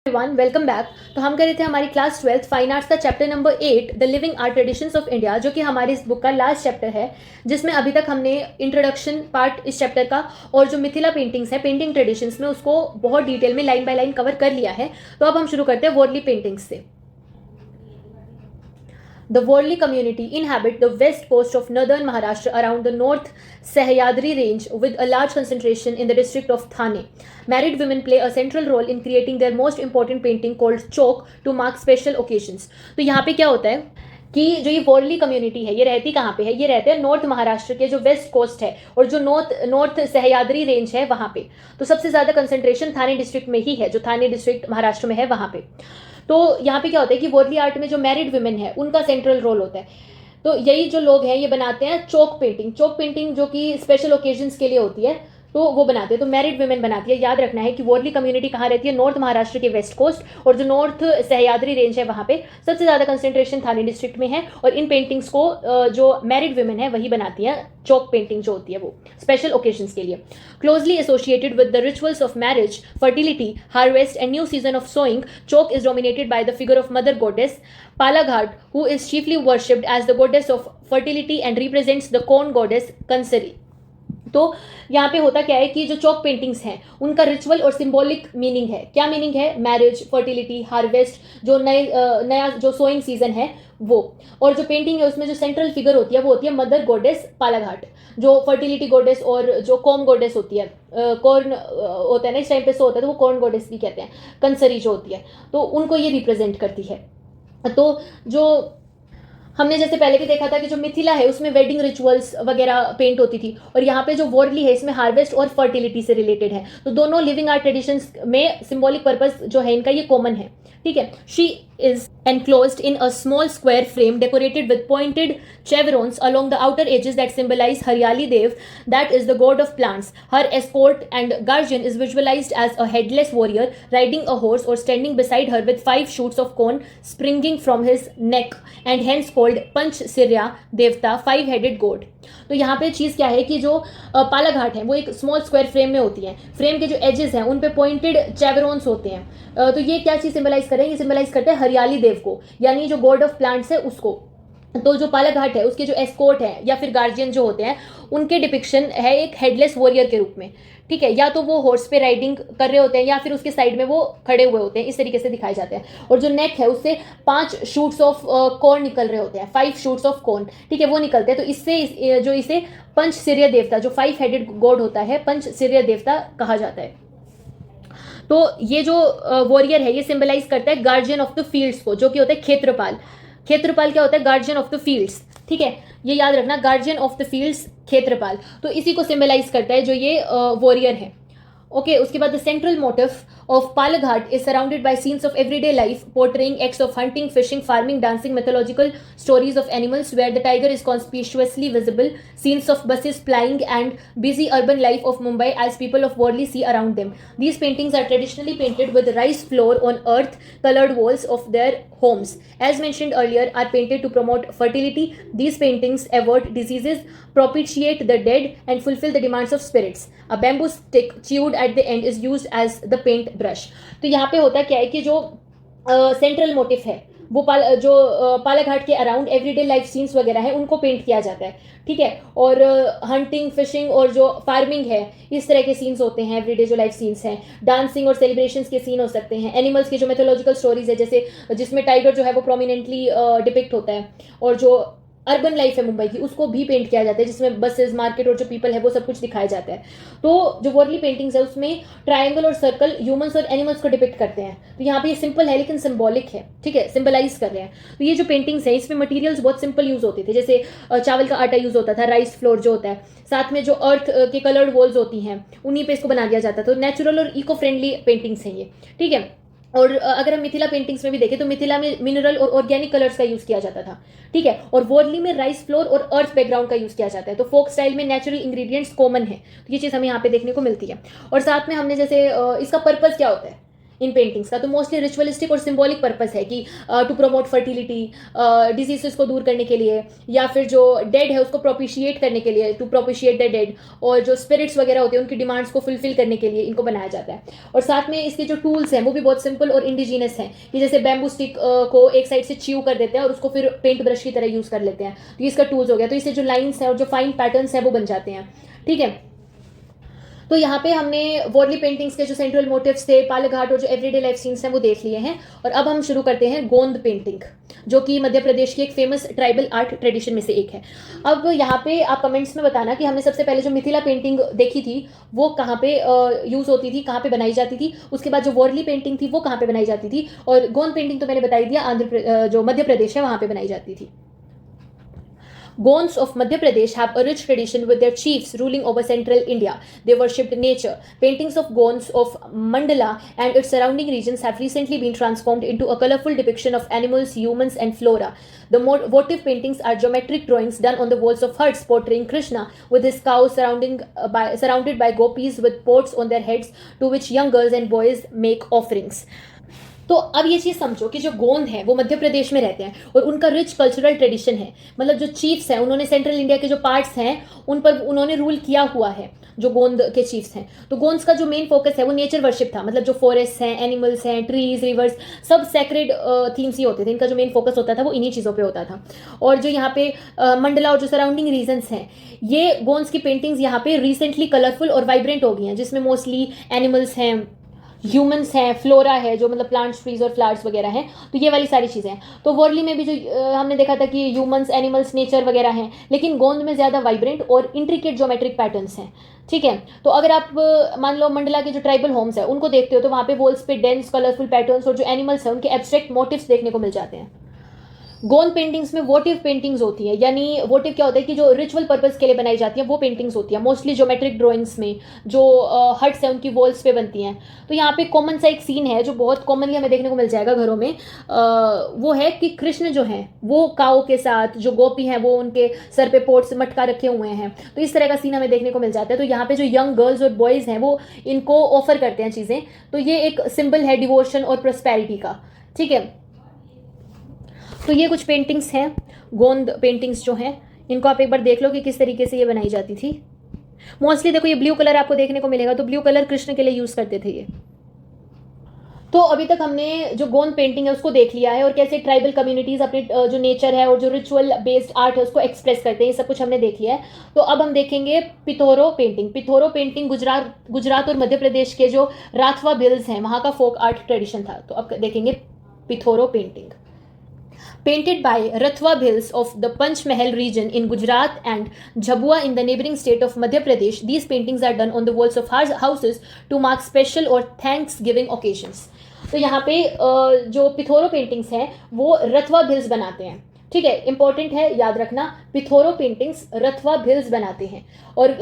Everyone welcome back. तो हम कर रहे थे हमारी क्लास 12th फाइन आर्ट्स का chapter number 8 the living art traditions of India, जो कि हमारी इस बुक का लास्ट चैप्टर है, जिसमें अभी तक हमने इंट्रोडक्शन पार्ट इस चैप्टर का और जो मिथिला पेंटिंग्स है पेंटिंग ट्रेडिशंस में उसको बहुत डिटेल में लाइन बाय लाइन कवर कर लिया है। तो अब हम शुरू करते हैं वर्ली पेंटिंग्स से। The Worli community inhabit the west coast of northern Maharashtra around the North Sahyadri range with a large concentration in the district of Thane. Married women play a central role in creating their most important painting called chok to mark special occasions. तो यहाँ पे क्या होता है कि जो ये Worli community है ये रहती कहाँ पे है, ये रहते हैं नॉर्थ महाराष्ट्र के जो वेस्ट कोस्ट है और जो नॉर्थ सह्याद्री रेंज है वहाँ पे। तो सबसे ज़्यादा कंसंट्रेशन थाने डिस्ट्रिक्ट में ही है, जो थाने डिस्ट्रिक्ट महाराष्ट्र में है वहाँ पे। तो यहाँ पे क्या होता है कि वर्ली आर्ट में जो मैरिड वुमेन है उनका सेंट्रल रोल होता है। तो यही जो लोग हैं ये बनाते हैं चौक पेंटिंग जो कि स्पेशल ओकेजन्स के लिए होती है, तो वो बनाते हैं। तो मैरिड वुमेन बनाती है। याद रखना है कि वर्ली कम्युनिटी कहाँ रहती है, नॉर्थ महाराष्ट्र के वेस्ट कोस्ट, और जो नॉर्थ सह्याद्री रेंज है वहाँ पे सबसे ज़्यादा कंसंट्रेशन थाने डिस्ट्रिक्ट में है। और इन पेंटिंग्स को जो मैरिड वुमेन है वही बनाती है। चौक पेंटिंग जो होती है वो स्पेशल ओकेजन्स के लिए। Closely associated with the rituals of marriage, fertility, harvest and new season of sowing, chowk is dominated by the figure of mother goddess Palaghat, who is chiefly worshipped as the goddess of fertility and represents the corn goddess Kansari. तो यहाँ पे होता क्या है कि जो चौक paintings हैं उनका रिचुअल और सिंबॉलिक मीनिंग है। क्या मीनिंग है? मैरिज, फर्टिलिटी, हार्वेस्ट, जो नया जो सोइंग सीजन है वो। और जो पेंटिंग है उसमें जो सेंट्रल फिगर होती है वो होती है मदर गॉडेस पालाघाट, जो फर्टिलिटी गॉडेस और जो कॉर्न गॉडेस होती है, कॉर्न होता है ना इस टाइम पे सो होता है तो वो कॉर्न गॉडेस भी कहते हैं, कंसरी जो होती है, तो उनको ये रिप्रेजेंट करती है। तो जो हमने जैसे पहले भी देखा था कि जो मिथिला है उसमें वेडिंग रिचुअल्स वगैरह पेंट होती थी, और यहाँ पे जो वर्ली है इसमें हार्वेस्ट और फर्टिलिटी से रिलेटेड है। तो दोनों लिविंग आर्ट ट्रेडिशंस में सिंबॉलिक पर्पस जो है इनका ये कॉमन है। ठीक है। She is enclosed in a small square frame decorated with pointed chevrons along the outer edges that symbolize Haryali Dev, that is the god of plants. Her escort and guardian is visualized as a headless warrior riding a horse or standing beside her with 5 shoots of corn springing from his neck, and hence called Panchsirya Devta, 5-headed god. तो यहाँ पे चीज़ क्या है कि जो पालाघाट है वो एक स्मॉल स्क्वायर फ्रेम में होती है। फ्रेम के जो एजेस हैं उन पे पॉइंटेड चेवरॉन्स होते हैं। तो ये क्या चीज़ सिंबलाइज कर रहे हैं? ये सिंबलाइज करते हैं हरियाली देव को, यानी जो गॉड ऑफ प्लांट्स है उसको। तो जो पालाघाट है उसके जो एस्कॉर्ट है या फिर गार्जियन जो होते हैं उनके डिपिक्शन है एक हेडलेस वॉरियर के रूप में। ठीक है। या तो वो हॉर्स पे राइडिंग कर रहे होते हैं या फिर उसके साइड में वो खड़े हुए होते हैं, इस तरीके से दिखाए जाते हैं। और जो नेक है उससे 5 शूट्स ऑफ कॉर्न निकल रहे होते हैं, 5 शूट्स ऑफ कॉर्न। ठीक है, वो निकलते हैं। तो इससे जो इसे पंचसिर्य देवता, जो 5-हेडेड गॉड होता है, पंचसिर्य देवता कहा जाता है। तो ये जो वॉरियर है ये सिंबलाइज करता है गार्जियन ऑफ द फील्ड्स को, जो कि होता है क्षेत्रपाल। क्षेत्रपाल क्या होता है? Guardian of the fields. ठीक है, ये याद रखना, गार्जियन ऑफ द फील्ड्स क्षेत्रपाल। तो इसी को सिंबलाइज करता है जो ये वॉरियर है। ओके, उसके बाद the central motive of Palaghat is surrounded by scenes of everyday life portraying acts of hunting, fishing, farming, dancing, mythological stories of animals where the tiger is conspicuously visible, scenes of buses plying and busy urban life of Mumbai as people of Worli see around them. These paintings are traditionally painted with rice flour on earth colored walls of their homes. As mentioned earlier, are painted to promote fertility. These paintings avert diseases, propitiate the dead and fulfill the demands of spirits. A bamboo stick chewed at the end is used as the paint brush. तो यहाँ पे होता क्या है कि जो central motive है वो पालाघाट के अराउंड एवरीडे लाइफ सीन्स वगैरह है उनको पेंट किया जाता है। ठीक है। और हंटिंग, फिशिंग और जो फार्मिंग है इस तरह के सीन्स होते हैं, एवरीडे जो लाइफ सीन्स हैं। डांसिंग और सेलिब्रेशंस के सीन हो सकते हैं। एनिमल्स की जो मैथोलॉजिकल स्टोरीज है जैसे जिसमें टाइगर जो है वो प्रोमिनेंटली डिपिक्ट होता है, और जो अर्बन लाइफ है मुंबई की उसको भी पेंट किया जाता है जिसमें बसेस, मार्केट और जो पीपल है वो सब कुछ दिखाया जाता है। तो जो वर्ली पेंटिंग्स है उसमें ट्रायंगल और सर्कल ह्यूमंस और एनिमल्स को डिपिक्ट करते हैं। तो यहाँ पे ये सिंपल है लेकिन सिंबॉलिक है। ठीक है, सिंबलाइज कर रहे हैं। तो ये जो पेंटिंग्स है इसमें मटेरियल्स बहुत सिंपल यूज होते थे, जैसे चावल का आटा यूज होता था, राइस फ्लोर जो होता है, साथ में जो अर्थ के कलर्ड वॉल्स होती हैं उन्हीं पे इसको बना दिया जाता था। तो नेचुरल और इको फ्रेंडली पेंटिंग्स हैं ये। ठीक है। और अगर हम मिथिला पेंटिंग्स में भी देखें तो मिथिला में मिनरल और ऑर्गेनिक कलर्स का यूज किया जाता था। ठीक है। और वर्ली में राइस फ्लोर और अर्थ बैकग्राउंड का यूज किया जाता है। तो फोक स्टाइल में नेचुरल इंग्रेडिएंट्स कॉमन है, तो ये चीज़ हमें यहाँ पे देखने को मिलती है। और साथ में हमने जैसे इसका पर्पस क्या होता है इन पेंटिंग्स का, तो मोस्टली रिचुअलिस्टिक और सिंबॉलिक पर्पस है कि टू प्रमोट फर्टिलिटी, डिजीजेस को दूर करने के लिए, या फिर जो डेड है उसको प्रोपिशिएट करने के लिए, टू प्रोपिशिएट द डेड, और जो स्पिरिट्स वगैरह होते हैं उनकी डिमांड्स को फुलफिल करने के लिए इनको बनाया जाता है। और साथ में इसके जो टूल्स हैं वो भी बहुत सिंपल और इंडिजीनियस हैं, कि जैसे बैम्बू स्टिक को एक साइड से च्यू कर देते हैं और उसको फिर पेंट ब्रश की तरह यूज कर लेते हैं, तो इसका टूल्स हो गया। तो इससे जो लाइन्स है और जो फाइन पैटर्न्स है वो बन जाते हैं, ठीक है। तो यहाँ पे हमने वॉर्ली पेंटिंग्स के जो सेंट्रल मोटिव्स थे, पालघाट और जो एवरीडे लाइफ सीन्स हैं वो देख लिए हैं। और अब हम शुरू करते हैं गोंद पेंटिंग, जो कि मध्य प्रदेश की एक फेमस ट्राइबल आर्ट ट्रेडिशन में से एक है। अब यहाँ पे आप कमेंट्स में बताना कि हमने सबसे पहले जो मिथिला पेंटिंग देखी थी वो कहाँ पे यूज होती थी, कहाँ पे बनाई जाती थी, उसके बाद जो वॉर्ली पेंटिंग थी वो कहाँ पे बनाई जाती थी, और गोंद पेंटिंग तो मैंने बताई दिया जो मध्य प्रदेश है वहाँ पे बनाई जाती थी। Gonds of Madhya Pradesh have a rich tradition with their chiefs ruling over central India. They worshipped nature. Paintings of Gonds of Mandala and its surrounding regions have recently been transformed into a colorful depiction of animals, humans, and flora. The votive paintings are geometric drawings done on the walls of huts portraying Krishna with his cows surrounded by gopis with pots on their heads to which young girls and boys make offerings. तो अब ये चीज़ समझो कि जो गोंद है वो मध्य प्रदेश में रहते हैं और उनका रिच कल्चरल ट्रेडिशन है, मतलब जो चीफ्स हैं उन्होंने सेंट्रल इंडिया के जो पार्ट्स हैं उन पर उन्होंने रूल किया हुआ है, जो गोंद के चीफ्स हैं। तो गोंद्स का जो मेन फोकस है वो नेचर वर्शिप था, मतलब जो फॉरेस्ट हैं, एनिमल्स हैं, ट्रीज, रिवर्स, सब सेक्रेड थीम्स ही होते थे, इनका जो मेन फोकस होता था वो इन्हीं चीज़ों पे होता था। और जो यहाँ पे मंडला और जो सराउंडिंग रीजन्स हैं, ये गोंद्स की पेंटिंग्स यहाँ पे रिसेंटली कलरफुल और वाइब्रेंट हो गई हैं, जिसमें मोस्टली एनिमल्स हैं, ह्यूमंस हैं, फ्लोरा है जो मतलब प्लांट्स, ट्रीज और फ्लावर्स वगैरह हैं, तो ये वाली सारी चीज़ें हैं। तो वर्ली में भी जो हमने देखा था कि ह्यूमंस, एनिमल्स, नेचर वगैरह हैं, लेकिन गोंद में ज़्यादा वाइब्रेंट और इंट्रिकेट ज्योमेट्रिक पैटर्न्स हैं, ठीक है। तो अगर आप मान लो मंडला के जो ट्राइबल होम्स है उनको देखते हो तो वहाँ पे वॉल्स पे डेंस कलरफुल पैटर्न्स और जो एनिमल्स हैं उनके एब्स्ट्रैक्ट मोटिव्स देखने को मिल जाते हैं। गोंद पेंटिंग्स में वोटिव पेंटिंग्स होती है, यानी वोटिव क्या होता है कि जो रिचुअल पर्पस के लिए बनाई जाती है वो पेंटिंग्स होती है, मोस्टली ज्योमेट्रिक ड्राइंग्स में जो हट्स है उनकी वॉल्स पे बनती हैं। तो यहाँ पे कॉमन सा एक सीन है जो बहुत कॉमनली हमें देखने को मिल जाएगा घरों में, वो है कि कृष्ण जो हैं वो काऊ के साथ, जो गोपी हैं वो उनके सर पे पोट्स मटका रखे हुए हैं, तो इस तरह का सीन हमें देखने को मिल जाता है। तो यहाँ पे जो यंग गर्ल्स और बॉयज़ हैं वो इनको ऑफर करते हैं चीज़ें, तो ये एक सिंबल है डिवोशन और प्रॉस्पेरिटी का, ठीक है। तो ये कुछ पेंटिंग्स हैं, गोंद पेंटिंग्स जो हैं, इनको आप एक बार देख लो कि किस तरीके से ये बनाई जाती थी। मोस्टली देखो ये ब्लू कलर आपको देखने को मिलेगा, तो ब्लू कलर कृष्ण के लिए यूज़ करते थे ये। तो अभी तक हमने जो गोंद पेंटिंग है उसको देख लिया है और कैसे ट्राइबल कम्युनिटीज़ अपने जो नेचर है और जो रिचुअल बेस्ड आर्ट है उसको एक्सप्रेस करते हैं, ये सब कुछ हमने देख लिया है। तो अब हम देखेंगे पिथोरो पेंटिंग। पिथोरो पेंटिंग गुजरात और मध्य प्रदेश के जो राथवा भिल्स हैं वहाँ का फोक आर्ट ट्रेडिशन था। तो अब देखेंगे Pithoro painting. Painted by Rathwa Bhils of the Panchmahal region in Gujarat and Jhabua in the neighboring state of Madhya Pradesh, these paintings are done on the walls of houses to mark special or thanksgiving occasions. तो यहाँ पे जो Pithoro paintings हैं वो रथवा भिल्स बनाते हैं, ठीक है, इंपॉर्टेंट है याद रखना, पिथोरो पेंटिंग्स रथवा भिल्स बनाते हैं। और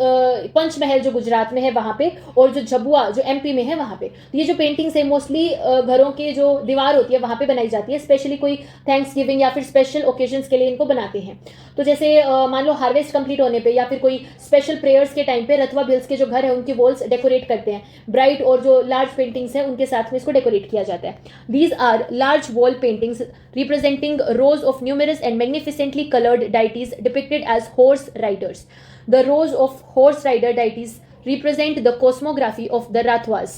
पंचमहल जो गुजरात में है वहाँ पे, और जो झबुआ जो एमपी में है वहाँ पे। तो ये जो पेंटिंग्स है मोस्टली घरों के जो दीवार होती है वहाँ पे बनाई जाती है, स्पेशली कोई थैंक्स गिविंग या फिर स्पेशल ओकेजन्स के लिए इनको बनाते हैं। तो जैसे मान लो हार्वेस्ट कंप्लीट होने पे या फिर कोई स्पेशल प्रेयर्स के टाइम पे रथवा भिल्स के जो घर है उनकी वॉल्स डेकोरेट करते हैं, ब्राइट और जो लार्ज पेंटिंग्स हैं उनके साथ में इसको डेकोरेट किया जाता है। These are large wall paintings representing rows of numerous and magnificently colored deities depicted as horse riders. The rows of horse rider deities represent the cosmography of the Rathwas.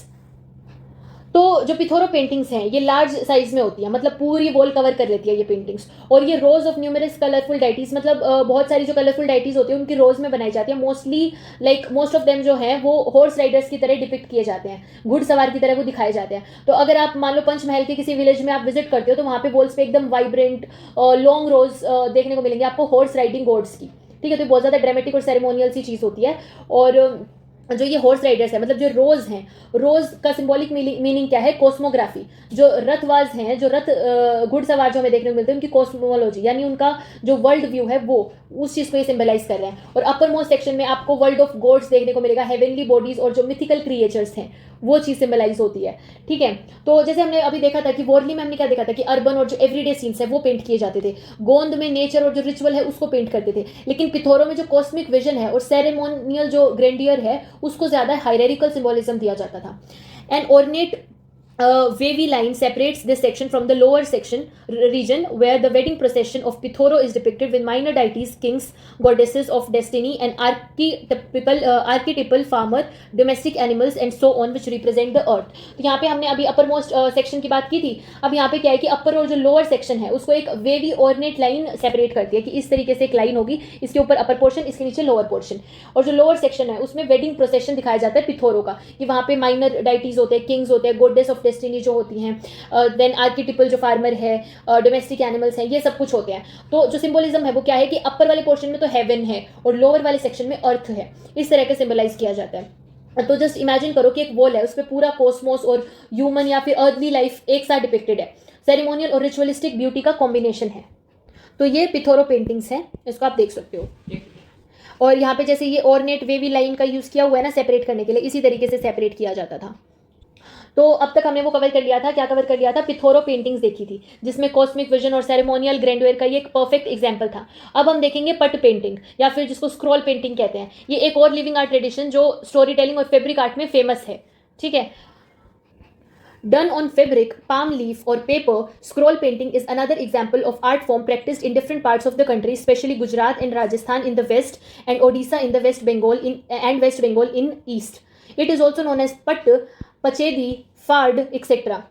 तो जो पिथोरो पेंटिंग्स हैं ये large size में होती है, मतलब पूरी wall cover कर लेती है ये पेंटिंग्स। और ये रोज ऑफ न्यूमरस कलरफुल डाइटीज, मतलब बहुत सारी जो कलरफुल डाइटीज होती है उनकी रोज में बनाई जाती है। Mostly like most of them जो है वो हॉर्स राइडर्स की तरह डिपिक्ट किए जाते हैं, घुड़सवार की तरह वो दिखाए जाते हैं। तो अगर आप मान लो पंचमहल के किसी विलेज में आप विजिट करते हो तो वहाँ पे वॉल्स पे एकदम वाइब्रेंट लॉन्ग रोज देखने को मिलेंगे आपको हॉर्स राइडिंग घोड़्स की, ठीक है। तो बहुत ज़्यादा ड्रामेटिक और सेरेमोनियल सी चीज़ होती है। और जो ये हॉर्स राइडर्स है, मतलब जो रोज हैं, रोज का सिंबॉलिक मीनिंग क्या है, कॉस्मोग्राफी। जो रथवाज हैं, जो रथ घुड़सवार जो हमें देखने को मिलते हैं, उनकी कॉस्मोलॉजी यानी उनका जो वर्ल्ड व्यू है वो उस चीज़ को ये सिंबलाइज कर रहे हैं। और अपर मोस्ट सेक्शन में आपको वर्ल्ड ऑफ गॉड्स देखने को मिलेगा, हेवनली बॉडीज और जो मिथिकल क्रिएचर्स हैं वो चीज़ सिंबलाइज होती है, ठीक है। तो जैसे हमने अभी देखा था कि वॉर्ली में हमने क्या देखा था कि अर्बन और जो एवरीडे सीन्स है वो पेंट किए जाते थे, गोंद में नेचर और जो रिचुअल है उसको पेंट करते थे, लेकिन पिथोरो में जो कॉस्मिक विजन है और सेरेमोनियल जो ग्रैंडियर है उसको ज़्यादा हायरार्किकल सिंबोलिज्म दिया जाता था। And ornate wavy line separates this section from the lower section region where the wedding procession of Pithoro is depicted with minor deities, kings, goddesses of destiny, and archetypal farmer, domestic animals and so on which represent the earth. तो यहाँ पे हमने अभी upper most section की बात की थी. अब यहाँ पे क्या है कि अपर और जो लोअर सेक्शन है उसको एक वेवी ऑर्नेट लाइन सेपरेट करती है कि इस तरीके से एक लाइन होगी, इसके ऊपर अपर पोर्शन, इसके नीचे लोअर पोर्शन. और जो लोअर सेक्शन है उसमें वेडिंग प्रोसेशन दिखाया जाता है पिथोरो का, कि वहाँ पे माइनर डाइटीज होते हैं, किंग्स होते हैं, गोडेस ऑफ डेस्टिनी जो होती हैं, देन आर्किटिपल जो फार्मर है, डोमेस्टिक एनिमल्स हैं, ये सब कुछ होते हैं. तो जो सिंबोलिज्म है वो क्या है कि अपर वाले पोर्शन में तो हेवन है और लोअर वाले सेक्शन में अर्थ है, इस तरह के सिंबलाइज किया जाता है. तो जस्ट इमेजिन करो कि एक वॉल है, उस पर पूरा कॉस्मोस और ह्यूमन या फिर अर्थली लाइफ एक साथ डिपिक्टेड है. सेरेमोनियल और रिचुअलिस्टिक ब्यूटी का कॉम्बिनेशन है. तो ये पिथोरो पेंटिंग्स हैं, इसको आप देख सकते हो. और यहाँ पे जैसे ये ऑर्नेट वेवी लाइन का यूज किया हुआ है ना सेपरेट करने के लिए, इसी तरीके से सेपरेट किया जाता था. तो अब तक हमने वो कवर कर लिया था. क्या कवर कर लिया था? पिथोरो पेंटिंग्स देखी थी जिसमें कॉस्मिक विजन और सेरेमोनियल ग्रैंडवेयर का ये एक परफेक्ट एग्जांपल था. अब हम देखेंगे पट पेंटिंग या फिर जिसको स्क्रॉल पेंटिंग कहते हैं. ये एक और लिविंग आर्ट ट्रेडिशन जो स्टोरी टेलिंग और फैब्रिक आर्ट में फेमस है. ठीक है. Done on fabric, palm leaf or paper, scroll painting is another example of art form practiced in different parts of the country, especially Gujarat and Rajasthan in the west and Odisha in the West Bengal in east. It is also known as Patt, Pachedi, Fard, etc.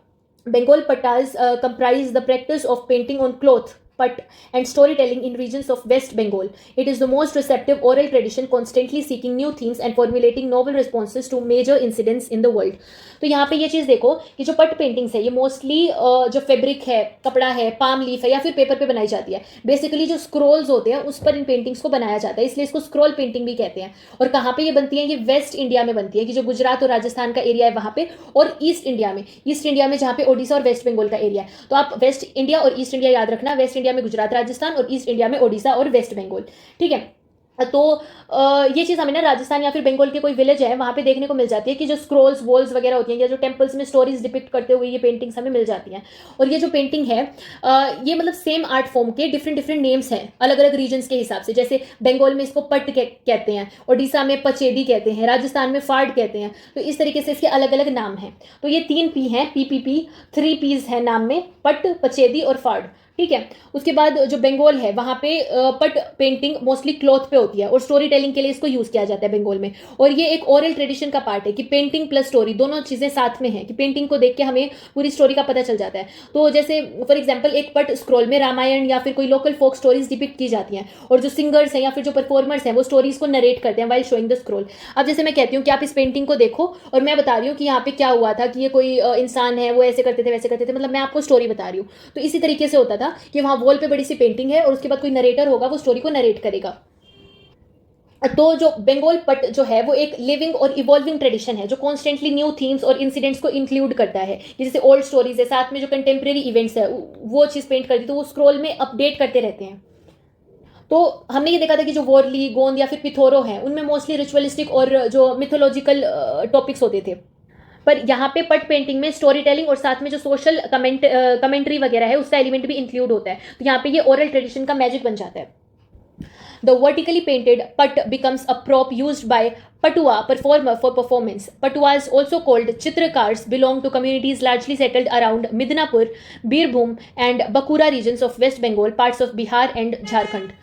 Bengal pattas comprise the practice of painting on cloth, Patt, and storytelling in regions of West Bengal. It is the most receptive oral tradition, constantly seeking new themes and formulating novel responses to major incidents in the world. तो यहाँ पे ये चीज़ देखो कि जो पट paintings है ये मोस्टली जो फैब्रिक है, कपड़ा है, पाम लीफ है या फिर पेपर पे बनाई जाती है. बेसिकली जो स्क्रोल्स होते हैं उस पर इन पेंटिंग्स को बनाया जाता है, इसलिए इसको स्क्रोल पेंटिंग भी कहते हैं. और कहाँ पे ये बनती है? ये वेस्ट इंडिया में बनती है, कि जो गुजरात और राजस्थान का एरिया है वहाँ पे, और ईस्ट इंडिया में जहाँ पे ओडिशा और वेस्ट बंगाल का एरिया है. तो आप वेस्ट इंडिया और ईस्ट इंडिया याद रखना. वेस्ट इंडिया में गुजरात राजस्थान और ईस्ट इंडिया में ओडिशा और वेस्ट बंगाल. ठीक है. तो ये चीज़ हमें ना राजस्थान या फिर बंगाल के कोई विलेज है वहाँ पे देखने को मिल जाती है कि जो स्क्रोल्स वॉल्स वगैरह होती हैं या जो टेम्पल्स में स्टोरीज डिपिक्ट करते हुए ये पेंटिंग्स हमें मिल जाती हैं. और ये जो पेंटिंग है ये मतलब सेम आर्ट फॉर्म के डिफरेंट नेम्स हैं अलग अलग रीजन्स के हिसाब से. जैसे बंगाल में इसको पट कहते हैं, ओडिशा में पचेदी कहते हैं, राजस्थान में फाड़ कहते हैं. तो इस तरीके से इसके अलग अलग नाम हैं. तो ये 3 पी हैं, PPP, 3 पीज है नाम में, पट, पचेदी और फाड़. ठीक है. उसके बाद जो बंगाल है वहाँ पे पट पेंटिंग मोस्टली क्लॉथ पे होती है और स्टोरी टेलिंग के लिए इसको यूज़ किया जाता है बंगाल में. और ये एक ओरल ट्रेडिशन का पार्ट है कि पेंटिंग प्लस स्टोरी दोनों चीज़ें साथ में हैं, कि पेंटिंग को देख के हमें पूरी स्टोरी का पता चल जाता है. तो जैसे फॉर एग्जाम्पल एक पट स्क्रॉल में रामायण या फिर कोई लोकल फोक स्टोरीज डिपिक्ट की जाती हैं और जो सिंगर्स हैं या फिर जो परफॉर्मर्स हैं वो स्टोरीज को नरेट करते हैं वाइल शोइंग द स्क्रॉल. अब जैसे मैं कहती हूँ कि आप इस पेंटिंग को देखो और मैं बता रही हूँ कि यहाँ पे क्या हुआ था, कि ये कोई इंसान है वो ऐसे करते थे वैसे करते थे, मतलब मैं आपको स्टोरी बता रही हूँ. तो इसी तरीके से होता था कि वहाँ वॉल बड़ी सी पेंटिंग है और उसके बाद कोई नरेटर होगा वो स्टोरी को नरेट करेगा. तो जो बंगाल पट जो है वो एक लिविंग और इवॉल्विंग ट्रेडिशन है जो कॉन्स्टेंटली न्यू थीम्स और इंसिडेंट्स को इंक्लूड करता है. जैसे ओल्ड स्टोरीज है, साथ में जो कंटेम्प्रेरी इवेंट्स है वो चीज़ पेंट करती है, तो वो स्क्रॉल में अपडेट करते रहते हैं. तो हमने ये देखा था कि जो वॉरली, गोंद या फिर पिथोरो है उनमें मोस्टली रिचुअलिस्टिक और जो मिथोलॉजिकल टॉपिक्स होते थे. पर यहाँ पे पट पेंटिंग में स्टोरी टेलिंग और साथ में जो सोशल कमेंट्री वगैरह है उसका एलिमेंट भी इंक्लूड होता है. तो यहाँ पे ये ओरल ट्रेडिशन का मैजिक बन जाता है. The vertically painted put becomes a prop used by Patua performer for performance. Patuas, also called Chitrakars, belong to communities largely settled around Midnapur, Birbhum and Bakura regions of West Bengal, parts of Bihar and Jharkhand.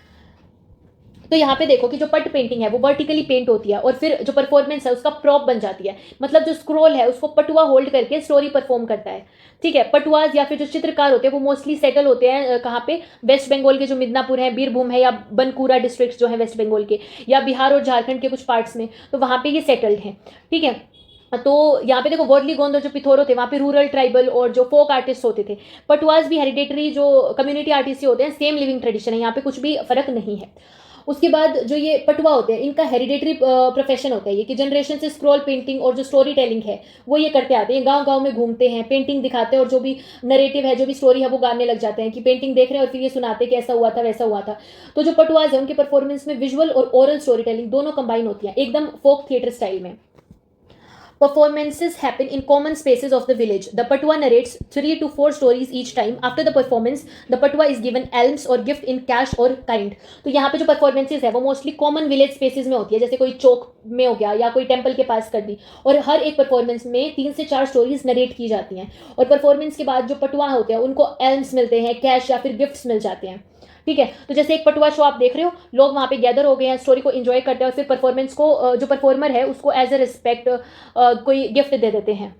तो यहाँ पे देखो कि जो पट painting है वो vertically paint होती है और फिर जो परफॉर्मेंस है उसका प्रॉप बन जाती है. मतलब जो स्क्रोल है उसको पटुआ होल्ड करके स्टोरी परफॉर्म करता है. ठीक है. पटुआज या फिर जो चित्रकार होते हैं वो मोस्टली सेटल होते हैं कहाँ पे? वेस्ट बंगाल के जो मिदनापुर है, बीरभूम है या बनकुरा डिस्ट्रिक्ट जो है वेस्ट बंगाल के, या बिहार और झारखंड के कुछ पार्ट्स में, तो वहाँ पे ये सेटल्ड हैं. ठीक है. तो यहाँ पे देखो वर्ली, गोंद और जो पिथोरो थे वहाँ पे रूरल, ट्राइबल और जो फोक आर्टिस्ट होते थे. पटुआज भी हेरिडेटरी जो कम्युनिटी आर्टिस्ट होते हैं, सेम लिविंग ट्रेडिशन है, यहाँ पे कुछ भी फर्क नहीं है. उसके बाद जो ये पटुआ होते हैं इनका हेरिडेटरी प्रोफेशन होता है ये, कि जनरेशन से स्क्रॉल पेंटिंग और जो स्टोरी टेलिंग है वो ये करते आते हैं. गांव-गांव में घूमते हैं, पेंटिंग दिखाते हैं और जो भी नरेटिव है, जो भी स्टोरी है वो गाने लग जाते हैं, कि पेंटिंग देख रहे हैं और फिर ये सुनाते हैं कि ऐसा हुआ था वैसा हुआ था. तो जो पटुआज है उनके परफॉर्मेंस में विजुअल और ओरल स्टोरी टेलिंग दोनों कंबाइन होती है एकदम फोक थिएटर स्टाइल में. Performances happen in common spaces of the village. The Patwa narrates 3 to 4 stories each time. After the performance, the Patwa is given alms or gift in cash or kind. तो यहाँ पे जो performances है वो mostly common village spaces में होती है, जैसे कोई चौक में हो गया या कोई टेम्पल के पास कर दी, और हर एक परफॉर्मेंस में 3 से 4 स्टोरीज नरेट की जाती हैं। और परफॉर्मेंस के बाद जो पटवा होते हैं उनको एल्म्स मिलते हैं, कैश या फिर गिफ्ट्स मिल जाते हैं। ठीक है, तो जैसे एक पटुआ शो आप देख रहे हो, लोग वहाँ पे गैदर हो गए हैं, स्टोरी को एंजॉय करते हैं और फिर परफॉर्मेंस को जो परफॉर्मर है उसको एज ए रिस्पेक्ट कोई गिफ्ट दे देते हैं।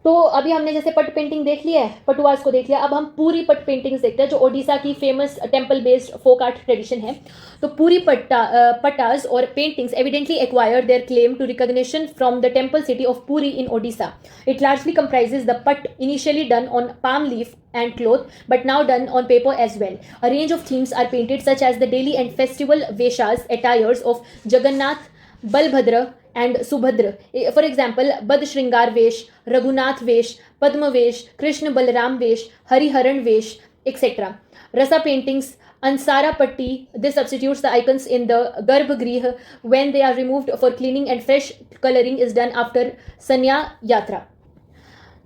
तो अभी हमने जैसे पट पेंटिंग देख लिया है, पटुआस को देख लिया, अब हम पूरी पट पेंटिंग्स देखते हैं जो ओडिशा की famous temple based folk art tradition है। तो पूरी पट्टास और paintings evidently acquired their claim to recognition from the temple city of Puri in Odisha. It largely comprises the पट initially done on palm leaf and cloth, but now done on paper as well. A range of themes are painted such as the daily and festival veshas attires of Jagannath, Balbhadra and Subhadra. For example, Bad Shringar Vesh, Raghunath Vesh, Padma Vesh, Krishna Balaram Vesh, Hariharan Vesh, etc. Rasa paintings, Ansara Patti, this substitutes the icons in the Garbhagriha when they are removed for cleaning, and fresh coloring is done after Sanya Yatra.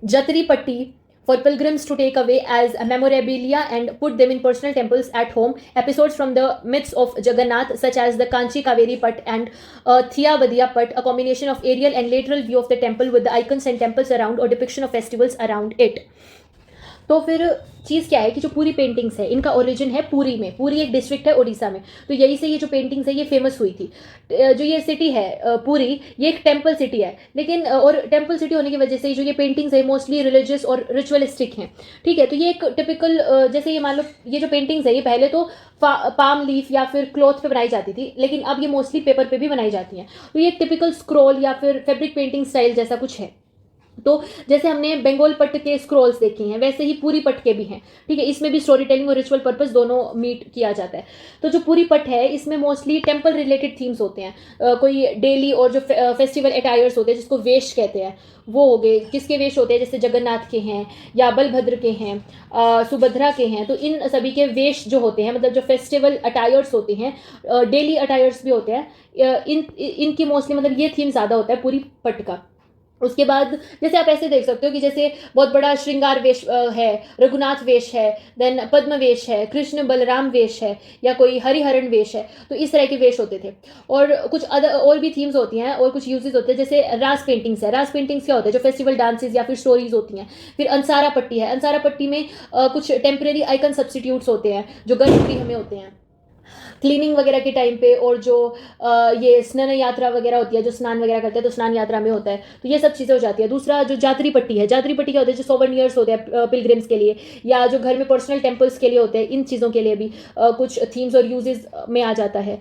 Jatri Patti, for pilgrims to take away as a memorabilia and put them in personal temples at home. Episodes from the myths of Jagannath, such as the Kanchi Kaveri Pat and Thiyavadia Pat, a combination of aerial and lateral view of the temple with the icons and temples around, or depiction of festivals around it. तो फिर चीज़ क्या है कि जो पूरी paintings है इनका origin है पुरी में। पुरी एक डिस्ट्रिक्ट है उड़ीसा में, तो यही से ये जो पेंटिंग्स है ये फेमस हुई थी। जो ये सिटी है पुरी, ये एक टेम्पल सिटी है, लेकिन और टेम्पल सिटी होने की वजह से जो ये पेंटिंग्स है मोस्टली रिलीजियस और रिचुअलिस्टिक हैं। ठीक है, तो ये एक टिपिकल जैसे ये मान लो ये जो पेंटिंग्स है ये पहले तो पाम लीफ या फिर क्लॉथ पे बनाई जाती थी, लेकिन अब ये मोस्टली पेपर पे भी बनाई जाती हैं। तो ये एक टिपिकल स्क्रॉल या फिर फैब्रिक पेंटिंग स्टाइल जैसा कुछ है। तो जैसे हमने बंगाल पट्ट के स्क्रॉल्स देखे हैं वैसे ही पूरी पट्ट के भी हैं। ठीक है, इसमें भी स्टोरी टेलिंग और रिचुअल पर्पस दोनों मीट किया जाता है। तो जो पूरी पट्ट है इसमें मोस्टली टेम्पल रिलेटेड थीम्स होते हैं। कोई डेली और जो फेस्टिवल अटायर्स होते हैं जिसको वेश कहते हैं वो हो गए। किसके वेश होते हैं, जैसे जगन्नाथ के हैं या बलभद्र के हैं, सुभद्रा के हैं। तो इन सभी के वेश जो होते हैं, मतलब जो फेस्टिवल अटायर्स होते हैं, डेली अटायर्स भी होते हैं, इनकी मोस्टली मतलब ये थीम ज़्यादा होता है पूरी पट्ट का। उसके बाद जैसे आप ऐसे देख सकते हो कि जैसे बहुत बड़ा श्रृंगार वेश है, रघुनाथ वेश है, देन पद्म वेश है, कृष्ण बलराम वेश है, या कोई हरिहरण वेश है। तो इस तरह के वेश होते थे। और कुछ अदर और भी थीम्स होती हैं और कुछ यूजेस होते हैं, जैसे रास पेंटिंग्स है। रास पेंटिंग्स क्या होता है, जो फेस्टिवल डांसेस या फिर स्टोरीज होती हैं। फिर अंसारा पट्टी है। अंसारा पट्टी में कुछ टेम्परेरी आइकन सब्सटीट्यूट्स होते हैं जो गर्भगृह में होते हैं क्लीनिंग वगैरह के टाइम पे, और जो ये स्नान यात्रा वगैरह होती है, जो स्नान वगैरह करते हैं तो स्नान यात्रा में होता है, तो ये सब चीज़ें हो जाती है। दूसरा जो जातरी पट्टी है, जातरी पट्टी क्या होता है, जो सोवेनियर्स होते हैं पिलग्रिम्स के लिए या जो घर में पर्सनल टेम्पल्स के लिए होते हैं, इन चीज़ों के लिए भी कुछ थीम्स और यूजेस में आ जाता है।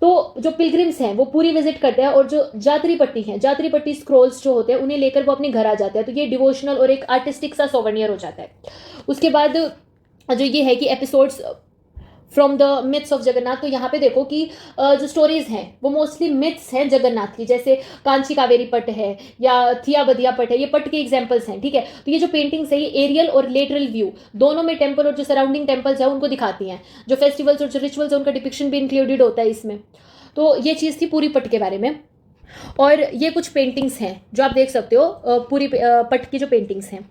तो जो पिलग्रिम्स हैं वो पूरी विजिट करते हैं, और जो जातरी पट्टी हैं, जातरी पट्टी स्क्रोल्स जो होते हैं उन्हें लेकर वो अपने घर आ जाते हैं। तो ये डिवोशनल और एक आर्टिस्टिक सा सोवेनियर हो जाता है। उसके बाद जो ये है कि episodes from the myths of Jagannath, तो यहाँ पे देखो कि जो स्टोरीज हैं वो मोस्टली मिथ्स हैं जगन्नाथ की, जैसे कांची कावेरी पट है या थिया बदिया पट है, ये पट के एग्जांपल्स हैं। ठीक है, तो ये जो पेंटिंग्स है ये एरियल और लेटरल व्यू दोनों में टेम्पल और जो सराउंडिंग टेम्पल्स है उनको दिखाती हैं। जो फेस्टिवल्स और जो रिचुअल्स है उनका डिपिक्शन भी इंक्लूडेड होता है इसमें। तो ये चीज़ थी पूरी पट के बारे में। और ये कुछ पेंटिंग्स हैं जो आप देख सकते हो पूरी पट की जो पेंटिंग्स हैं।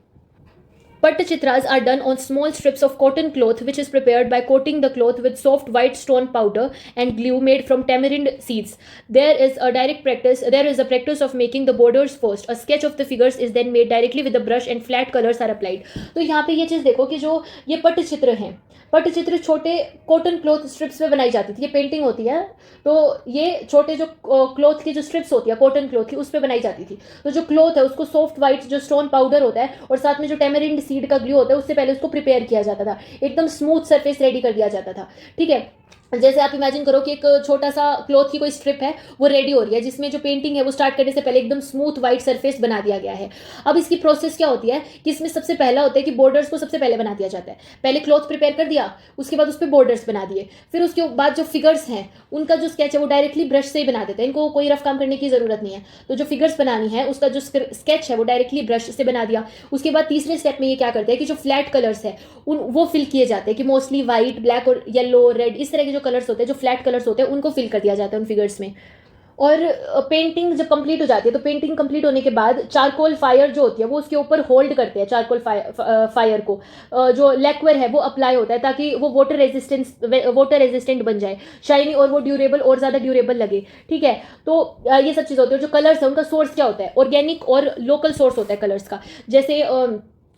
Pattachitras are done on small strips of cotton cloth, which is prepared by coating the cloth with soft white stone powder and glue made from tamarind seeds. There is a practice of making the borders first. A sketch of the figures is then made directly with the brush and flat colors are applied. तो यहाँ पे ये चीज़ देखो कि जो ये पट्टचित्र हैं, पट्टचित्र छोटे कॉटन क्लॉथ स्ट्रिप्स पे बनाई जाती थी। ये पेंटिंग होती है तो ये छोटे जो क्लॉथ की जो स्ट्रिप्स होती है कॉटन क्लॉथ की उस पर बनाई जाती थी। तो जो क्लॉथ है उसको सॉफ्ट वाइट जो स्टोन पाउडर होता है और साथ में जो टेमरिंड सीड का ग्लू होता है उससे पहले उसको प्रिपेयर किया जाता था, एकदम स्मूथ सरफेस रेडी कर दिया जाता था। ठीक है, जैसे आप इमेजिन करो कि एक छोटा सा क्लॉथ की कोई स्ट्रिप है वो रेडी हो रही है, जिसमें जो पेंटिंग है वो स्टार्ट करने से पहले एकदम स्मूथ वाइट सरफेस बना दिया गया है। अब इसकी प्रोसेस क्या होती है कि इसमें सबसे पहला होता है कि बॉर्डर्स को सबसे पहले बना दिया जाता है। पहले क्लॉथ प्रिपेयर कर दिया, उसके बाद उस पर बॉर्डर्स बना दिए, फिर उसके बाद जो फिगर्स हैं उनका जो स्केच है वो डायरेक्टली ब्रश से ही बना देते हैं, इनको कोई रफ काम करने की ज़रूरत नहीं है। तो जो फिगर्स बनानी है उसका जो स्केच है वो डायरेक्टली ब्रश से बना दिया। उसके बाद तीसरे स्टेप में ये क्या करते हैं कि जो फ्लैट कलर्स है वो फिल किए जाते हैं, कि मोस्टली वाइट, ब्लैक और येलो, रेड, इस तरह के जो कलर्स होते हैं, जो फ्लैट कलर्स होते हैं उनको फिल कर दिया जाता है उन फिगर्स में। और पेंटिंग जब कंप्लीट हो जाती है तो पेंटिंग कंप्लीट होने के बाद चारकोल फायर जो होती है वो उसके ऊपर होल्ड करते हैं चारकोल फायर को, जो लैक्वर है वो अप्लाई होता है ताकि वो वाटर रेजिस्टेंट बन जाए, शाइनी और वो ड्यूरेबल और ज़्यादा ड्यूरेबल लगे। ठीक है, तो ये सब चीज़ होती है। जो कलर्स है उनका सोर्स क्या होता है, ऑर्गेनिक और लोकल सोर्स होता है कलर्स का। जैसे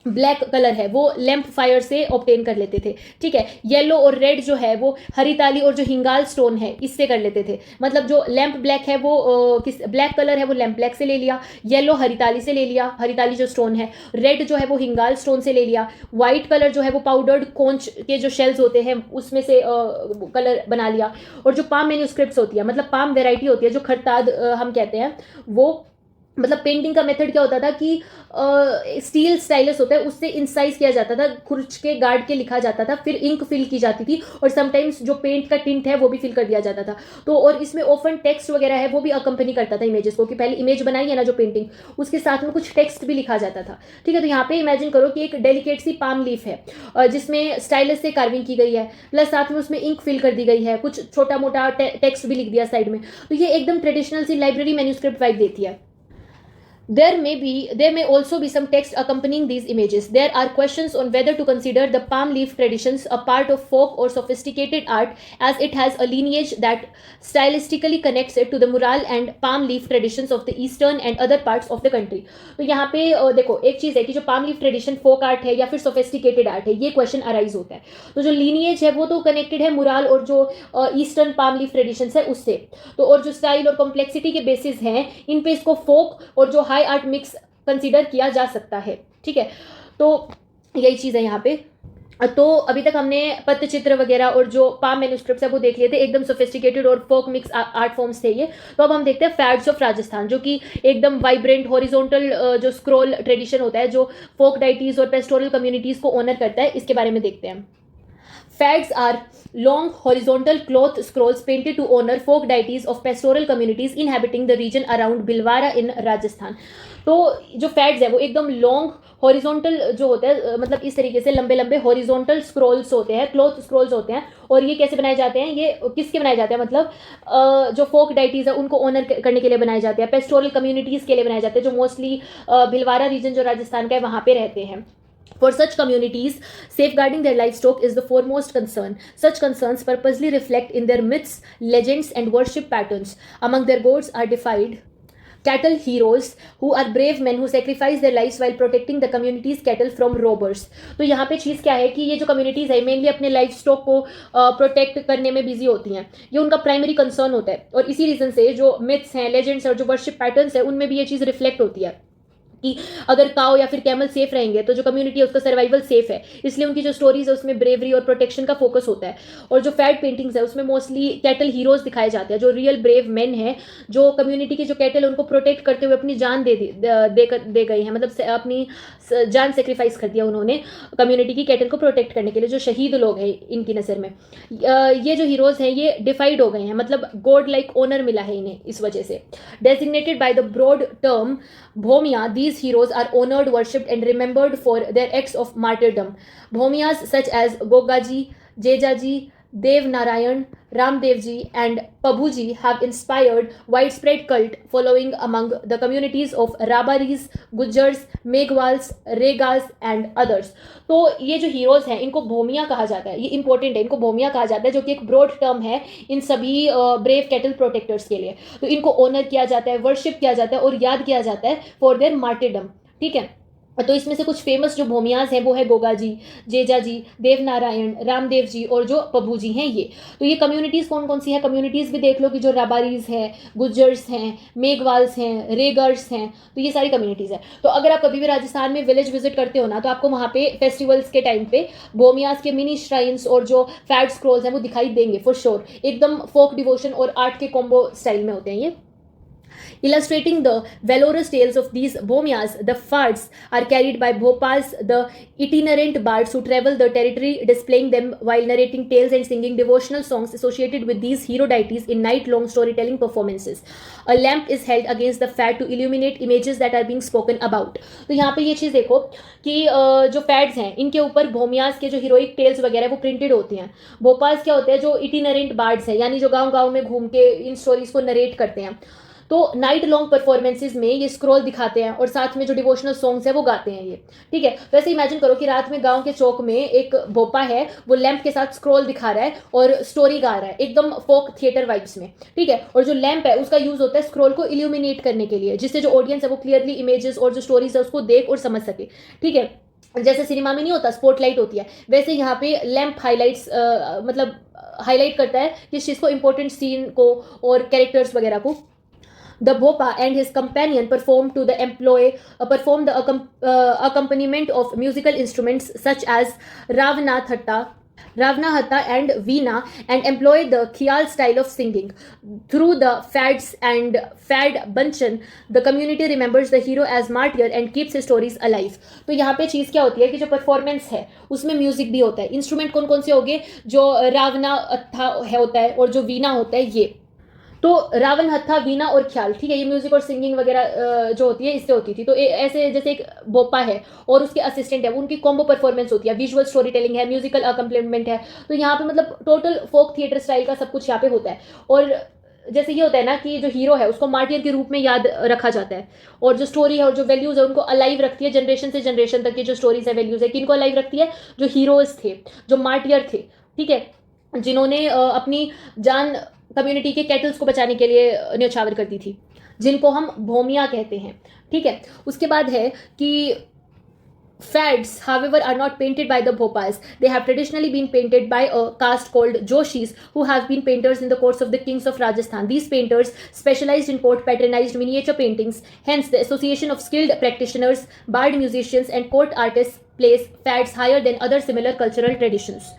ब्लैक कलर है वो लैंप फायर से ऑब्टेन कर लेते थे। ठीक है, येलो और रेड जो है वो हरिताली और जो हिंगाल स्टोन है इससे कर लेते थे। मतलब जो लैंप ब्लैक है वो किस ब्लैक कलर है वो लैंप ब्लैक से ले लिया, येलो हरिताली से ले लिया, हरिताली जो स्टोन है, रेड जो है वो हिंगाल स्टोन से ले लिया, व्हाइट कलर जो है वो पाउडर्ड कोंच के जो शेल्स होते हैं उसमें से कलर बना लिया। और जो पाम मैन्यूस्क्रिप्ट्स होती है, मतलब पाम वेराइटी होती है जो खरताद हम कहते हैं, वो मतलब पेंटिंग का मेथड क्या होता था कि स्टील स्टाइलस होता है उससे इंसाइज किया जाता था, खुर्च के गार्ड के लिखा जाता था, फिर इंक फिल की जाती थी और समटाइम्स जो पेंट का टिंट है वो भी फिल कर दिया जाता था। तो और इसमें ऑफन टेक्स्ट वगैरह है वो भी अकम्पनी करता था इमेजेस को, कि पहले इमेज बनाई है ना जो पेंटिंग, उसके साथ में कुछ टेक्स्ट भी लिखा जाता था। ठीक है, तो यहाँ पे इमेजिन करो कि एक डेलिकेट सी पाम लीफ है जिसमें स्टाइलस से कार्विंग की गई है, प्लस साथ में उसमें इंक फिल कर दी गई है, कुछ छोटा मोटा टेक्स्ट भी लिख दिया साइड में। तो ये एकदम ट्रेडिशनल सी लाइब्रेरी मैन्यूस्क्रिप्ट वाइब देती है। There may also be some text accompanying these images. There are questions on whether to consider the palm leaf traditions a part of folk or sophisticated art, as it has a lineage that stylistically connects it to the mural and palm leaf traditions of the eastern and other parts of the country. तो यहाँ पे देखो एक चीज़ है कि जो palm leaf tradition folk art है या फिर sophisticated art है, ये क्वेश्चन अराइज होता है। तो जो lineage है वो तो कनेक्टेड है मुराल और जो ईस्टर्न palm leaf traditions है उससे। तो और जो स्टाइल और कॉम्प्लेक्सिटी के बेसिस हैं इन पे इसको फोक और जो हाई आर्ट मिक्स कंसीडर किया जा सकता है। ठीक है, तो यही चीज़ है यहाँ पे। तो अभी तक हमने पत्तचित्र वगैरह और जो पाम मैन्यूस्क्रिप्ट्स है वो देख लिए थे, एकदम सोफिस्टिकेटेड और फोक मिक्स आर्ट फॉर्म्स थे ये। तो अब हम देखते हैं फैड्स ऑफ राजस्थान, जो कि एकदम वाइब्रेंट हॉरिजॉन्टल जो स्क्रोल ट्रेडिशन होता है जो फोक डाइटीज और पेस्टोरल कम्युनिटीज को ऑनर करता है, इसके बारे में देखते हैं। Fads are long horizontal cloth scrolls painted to honor folk deities of pastoral communities inhabiting the region around Bhilwara in Rajasthan. तो जो फैड्स है वो एकदम लॉन्ग हॉरिजॉन्टल जो होता है, मतलब इस तरीके से लंबे लंबे हॉरिजॉन्टल स्क्रोल्स होते हैं, क्लॉथ स्क्रोल्स होते हैं। और ये कैसे बनाए जाते हैं, ये किसके बनाए जाते हैं, मतलब जो फोक डाइटीज है उनको ऑनर करने के लिए बनाए जाते हैं, पेस्टोरल कम्युनिटीज़ के लिए बनाए जाते हैं जो मोस्टली भिलवारा रीजन जो राजस्थान का है वहाँ पे रहते हैं। For such communities, safeguarding their livestock is the foremost concern. Such concerns purposely reflect in their myths, legends, and worship patterns. Among their gods are deified cattle heroes who are brave men who sacrifice their lives while protecting the community's cattle from robbers. तो यहाँ पे चीज़ क्या है कि ये जो communities है mainly अपने लाइफ स्टॉक को प्रोटेक्ट करने में बिजी होती हैं, ये उनका प्राइमरी कंसर्न होता है। और इसी रीज़न से जो मिथ्स हैं, लेजेंड्स और जो वर्शिप पैटर्न्स है उनमें भी ये चीज़ रिफ्लेक्ट होती है कि अगर काउ या फिर कैमल सेफ रहेंगे तो जो कम्युनिटी है उसका सर्वाइवल सेफ है, इसलिए उनकी जो स्टोरीज है उसमें ब्रेवरी और प्रोटेक्शन का फोकस होता है। और जो फैड पेंटिंग्स है उसमें मोस्टली कैटल हीरोज दिखाए जाते हैं, जो रियल ब्रेव मेन है, जो कम्युनिटी के जो कैटल उनको प्रोटेक्ट करते हुए अपनी जान दे गई है, मतलब अपनी जान सेक्रीफाइस कर दिया उन्होंने कम्युनिटी की कैटल को प्रोटेक्ट करने के लिए। जो शहीद लोग हैं इनकी नज़र में ये जो हीरोज हैं ये डिफाइड हो गए हैं, मतलब गॉड लाइक ऑनर मिला है इन्हें इस वजह से। Designated by the broad term Bhomia, these heroes are honored, worshipped and remembered for their acts of martyrdom. Bhomiyas such as Gogaji, Jejaji, Dev Narayan, Ramdevji and Pabuji have inspired widespread cult following among the communities of Rabaris, Gujjars, Meghwals, Regals and others. तो ये जो heroes हैं इनको भोमिया कहा जाता है, ये important है, इनको भोमिया कहा जाता है जो कि एक ब्रॉड टर्म है इन सभी ब्रेव कैटल प्रोटेक्टर्स के लिए। तो इनको ऑनर किया जाता है, वर्शिप किया जाता है और याद किया जाता है फॉर देयर मार्टिरडम। ठीक है, तो इसमें से कुछ फेमस जो भोमियाज हैं वो है गोगाजी, जेजाजी, देवनारायण, रामदेव जी और जो पबू जी हैं ये। तो ये कम्युनिटीज़ कौन कौन सी हैं, कम्युनिटीज़ भी देख लो कि जो राबारीज हैं, गुज्जर्स हैं, मेघवाल्स हैं, रेगर्स हैं, तो ये सारी कम्युनिटीज़ हैं। तो अगर आप कभी भी राजस्थान में विलेज विजिट करते हो ना तो आपको वहाँ पे फेस्टिवल्स के टाइम पे भोमियाज के मिनी श्राइन्स और जो फैड स्क्रोल्स हैं वो दिखाई देंगे फॉर श्योर, एकदम फोक डिवोशन और आर्ट के कॉम्बो स्टाइल में होते हैं ये। Illustrating the valorous tales of these Bhomiyas, the fards are carried by Bhopal's the itinerant bards who travel the territory, displaying them while narrating tales and singing devotional songs associated with these hero deities in night-long storytelling performances. A lamp is held against the fad to illuminate images that are being spoken about. तो यहाँ पे ये चीज़ देखो कि जो fads हैं इनके ऊपर भोमियास के जो हीरोइक टेल्स वगैरह वो प्रिंटेड होती हैं. भोपाल्स क्या होते हैं, जो इटिनरेंट बार्ड्स हैं, यानी जो गांव-गांव में घूम के इन स्टोरीज को नरेट करते हैं. तो नाइट लॉन्ग परफॉर्मेंसेज में ये स्क्रॉल दिखाते हैं और साथ में जो डिवोशनल सॉन्ग्स है वो गाते हैं ये. ठीक है, वैसे इमेजिन करो कि रात में गांव के चौक में एक भोपा है, वो लैंप के साथ स्क्रॉल दिखा रहा है और स्टोरी गा रहा है एकदम फोक थिएटर वाइब्स में. ठीक है, और जो लैंप है उसका यूज होता है स्क्रॉल को इल्यूमिनेट करने के लिए, जिससे जो ऑडियंस है वो क्लियरली इमेजेस और जो स्टोरीज है उसको देख और समझ सके. ठीक है, जैसे सिनेमा में नहीं होता स्पॉटलाइट होती है, वैसे यहाँ पे लैंप हाईलाइट्स मतलब हाईलाइट करता है किस चीज़ को, इंपॉर्टेंट सीन को और कैरेक्टर्स वगैरह को. The Bhopa and his companion perform the accompaniment of musical instruments such as Ravnahatta and Veena, and employ the Khyal style of singing. Through the fads and fad banchan, the community remembers the hero as martyr and keeps his stories alive. तो यहाँ पे चीज़ क्या होती है कि जो performance है उसमें म्यूजिक भी होता है. इंस्ट्रूमेंट कौन कौन से होंगे, जो रावना हत्था होता है और जो वीणा होता है ये. तो रावण हत्था, वीणा और ख्याल, ठीक है, ये म्यूजिक और सिंगिंग वगैरह जो होती है इससे होती थी. तो ऐसे जैसे एक बोपा है और उसके असिस्टेंट है, उनकी कॉम्बो परफॉर्मेंस होती है, विजुअल स्टोरी टेलिंग है, म्यूजिकल अकम्पलीमेंट है. तो यहाँ पे मतलब टोटल फोक थिएटर स्टाइल का सब कुछ यहाँ पे होता है. और जैसे ये होता है ना कि जो हीरो है उसको मार्टियर के रूप में याद रखा जाता है, और जो स्टोरी है और जो वैल्यूज है उनको अलाइव रखती है. जनरेशन से जनरेशन तक की जो स्टोरीज है, वैल्यूज है, किनको अलाइव रखती है, जो हीरोज थे, जो मार्टियर थे. ठीक है, जिन्होंने अपनी जान कम्युनिटी के कैटल्स को बचाने के लिए न्यौछावर कर दी थी, जिनको हम भोमिया कहते हैं. ठीक है, उसके बाद है कि fads however are not painted by the Bhopals. They have traditionally been painted by a caste called Joshis, who have been painters in the courts of the kings of Rajasthan. These painters specialized in court patronized miniature paintings. Hence the association of skilled practitioners, bard musicians and court artists place fads higher than other similar cultural traditions.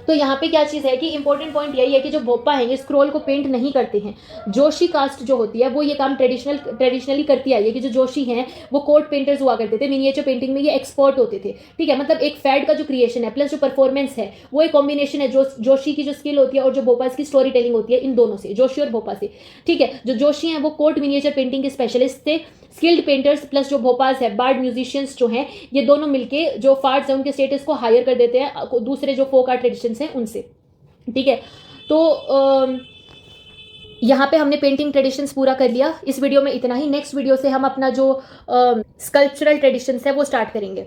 तो यहाँ पे क्या चीज़ है कि important point यही है कि जो भोपा है ये स्क्रॉल को पेंट नहीं करते हैं. जोशी कास्ट जो होती है वो ये काम ट्रेडिशनली करती आई है कि जो जोशी हैं वो कोर्ट पेंटर्स हुआ करते थे, मिनिएचर पेंटिंग में ये एक्सपर्ट होते थे. ठीक है, मतलब एक फैड का जो क्रिएशन है प्लस जो परफॉर्मेंस है वो एक कॉम्बिनेशन है जोशी की जो स्किल होती है और जो भोपा की स्टोरी टेलिंग होती है, इन दोनों से, जोशी और भोपा से. ठीक है, जो जोशी हैं वो कोर्ट मिनिएचर पेंटिंग के स्पेशलिस्ट थे. स्किल्ड पेंटर्स प्लस जो भोपाल्स है, बार्ड म्यूजिशियंस जो हैं, ये दोनों मिलके जो फार्ड्स हैं उनके स्टेटस को हायर कर देते हैं दूसरे जो फोक आर्ट ट्रेडिशंस हैं उनसे. ठीक है, तो यहाँ पे हमने पेंटिंग ट्रेडिशंस पूरा कर लिया. इस वीडियो में इतना ही. नेक्स्ट वीडियो से हम अपना जो स्कल्पचरल ट्रेडिशंस है वो स्टार्ट करेंगे.